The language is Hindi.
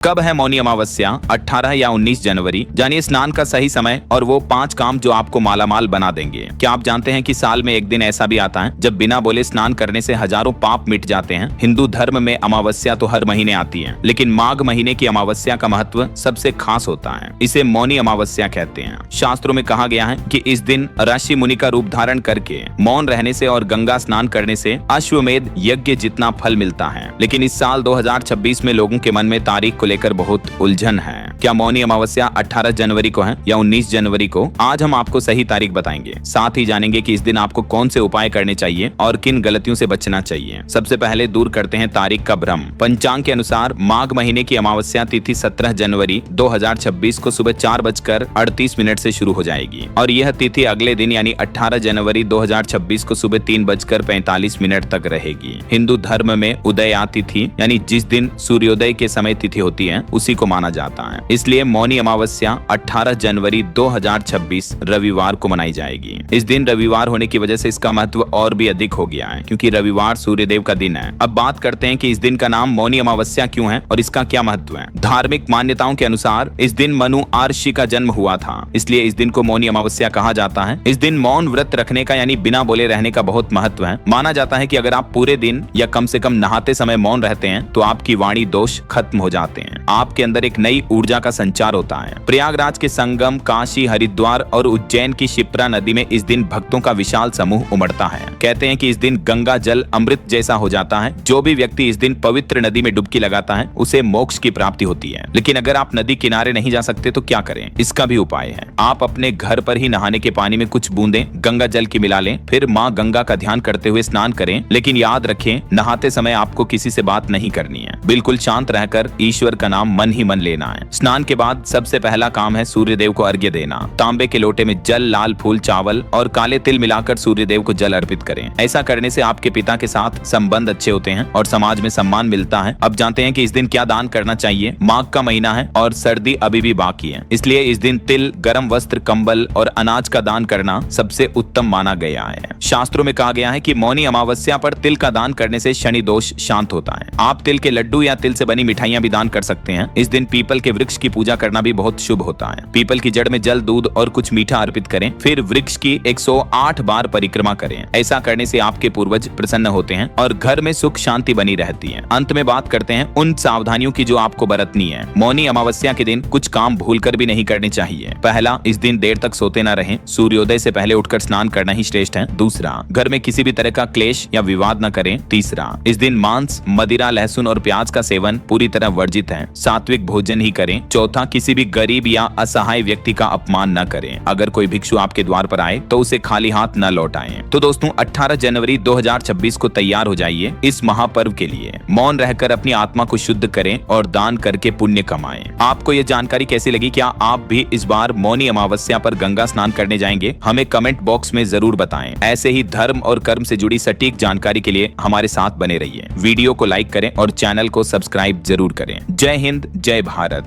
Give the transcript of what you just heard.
कब है मौनी अमावस्या? 18 या 19 जनवरी। जानिए स्नान का सही समय और वो 5 काम जो आपको मालामाल बना देंगे। क्या आप जानते हैं कि साल में एक दिन ऐसा भी आता है जब बिना बोले स्नान करने से हजारों पाप मिट जाते हैं। हिंदू धर्म में अमावस्या तो हर महीने आती है, लेकिन माघ महीने की अमावस्या का महत्व सबसे खास होता है। इसे मौनी अमावस्या कहते हैं। शास्त्रों में कहा गया है कि इस दिन ऋषि मुनि का रूप धारण करके मौन रहने से और गंगा स्नान करने से अश्वमेध यज्ञ जितना फल मिलता है। लेकिन इस साल 2026 में लोगों के मन में तारीख को लेकर बहुत उलझन है। क्या मौनी अमावस्या 18 जनवरी को है या 19 जनवरी को? आज हम आपको सही तारीख बताएंगे। साथ ही जानेंगे कि इस दिन आपको कौन से उपाय करने चाहिए और किन गलतियों से बचना चाहिए। सबसे पहले दूर करते हैं तारीख का भ्रम। पंचांग के अनुसार माघ महीने की अमावस्या तिथि 17 जनवरी 2026 को सुबह 4:38 से शुरू हो जाएगी और यह तिथि अगले दिन यानी 18 जनवरी 2026 को सुबह 3:45 तक रहेगी। हिंदू धर्म में उदया तिथि यानी जिस दिन सूर्योदय के समय तिथि होती है उसी को माना जाता है। इसलिए मौनी अमावस्या 18 जनवरी 2026 रविवार को मनाई जाएगी। इस दिन रविवार होने की वजह से इसका महत्व और भी अधिक हो गया है, क्योंकि रविवार सूर्यदेव का दिन है। अब बात करते हैं कि इस दिन का नाम मौनी अमावस्या क्यों है और इसका क्या महत्व है। धार्मिक मान्यताओं के अनुसार इस दिन मनु ऋषि का जन्म हुआ था, इसलिए इस दिन को मौनी अमावस्या कहा जाता है। इस दिन मौन व्रत रखने का यानी बिना बोले रहने का बहुत महत्व है। माना जाता है कि अगर आप पूरे दिन या कम से कम नहाते समय मौन रहते हैं तो आपकी वाणी दोष खत्म हो जाते हैं। आपके अंदर एक नई ऊर्जा का संचार होता है। प्रयागराज के संगम, काशी, हरिद्वार और उज्जैन की शिप्रा नदी में इस दिन भक्तों का विशाल समूह उमड़ता है। कहते हैं कि इस दिन गंगा जल अमृत जैसा हो जाता है। जो भी व्यक्ति इस दिन पवित्र नदी में डुबकी लगाता है उसे मोक्ष की प्राप्ति होती है। लेकिन अगर आप नदी किनारे नहीं जा सकते तो क्या करें? इसका भी उपाय है। आप अपने घर पर ही नहाने के पानी में कुछ बूंदें गंगा जल की मिला लें, फिर माँ गंगा का ध्यान करते हुए स्नान करें। लेकिन याद रखें, नहाते समय आपको किसी से बात नहीं करनी है। बिल्कुल शांत रहकर ईश्वर का नाम मन ही मन लेना है। स्नान के बाद सबसे पहला काम है सूर्यदेव को अर्घ्य देना। तांबे के लोटे में जल, लाल फूल, चावल और काले तिल मिलाकर सूर्यदेव को जल अर्पित करें। ऐसा करने से आपके पिता के साथ संबंध अच्छे होते हैं और समाज में सम्मान मिलता है। अब जानते हैं कि इस दिन क्या दान करना चाहिए। माघ का महीना है और सर्दी अभी भी बाकी है, इसलिए इस दिन तिल, गर्म वस्त्र, कंबल और अनाज का दान करना सबसे उत्तम माना गया है। शास्त्रों में कहा गया है कि मौनी अमावस्या पर तिल का दान करने से शनि दोष शांत होता है। आप तिल के लड्डू या तिल से बनी मिठाइयां भी दान कर सकते हैं। इस दिन पीपल के वृक्ष की पूजा करना भी बहुत शुभ होता है। पीपल की जड़ में जल, दूध और कुछ मीठा अर्पित करें, फिर वृक्ष की 108 बार परिक्रमा करें। ऐसा करने से आपके पूर्वज प्रसन्न होते हैं और घर में सुख शांति बनी रहती है। अंत में बात करते हैं उन सावधानियों की जो आपको बरतनी है। मौनी अमावस्या के दिन कुछ काम भूलकर भी नहीं करने चाहिए। पहला, इस दिन देर तक सोते न रहें। सूर्योदय से पहले उठकर स्नान करना ही श्रेष्ठ है। दूसरा, घर में किसी भी तरह का क्लेश या विवाद न करें। तीसरा, इस दिन मांस, मदिरा, लहसुन और प्याज का सेवन पूरी तरह वर्जित है। सात्विक भोजन ही करें। चौथा, किसी भी गरीब या असहाय व्यक्ति का अपमान न करें। अगर कोई भिक्षु आपके द्वार पर आए तो उसे खाली हाथ न लौटाएं। तो दोस्तों 18 जनवरी 2026 को तैयार हो जाइए इस महापर्व के लिए। मौन रहकर अपनी आत्मा को शुद्ध करें और दान करके पुण्य कमाएं। आपको ये जानकारी कैसी लगी? क्या आप भी इस बार मौनी अमावस्या पर गंगा स्नान करने जाएंगे? हमें कमेंट बॉक्स में जरूर बताएं। ऐसे ही धर्म और कर्म से जुड़ी सटीक जानकारी के लिए हमारे साथ बने रहिए। वीडियो को लाइक करें और चैनल को सब्सक्राइब जरूर करें। जय हिंद, जय भारत।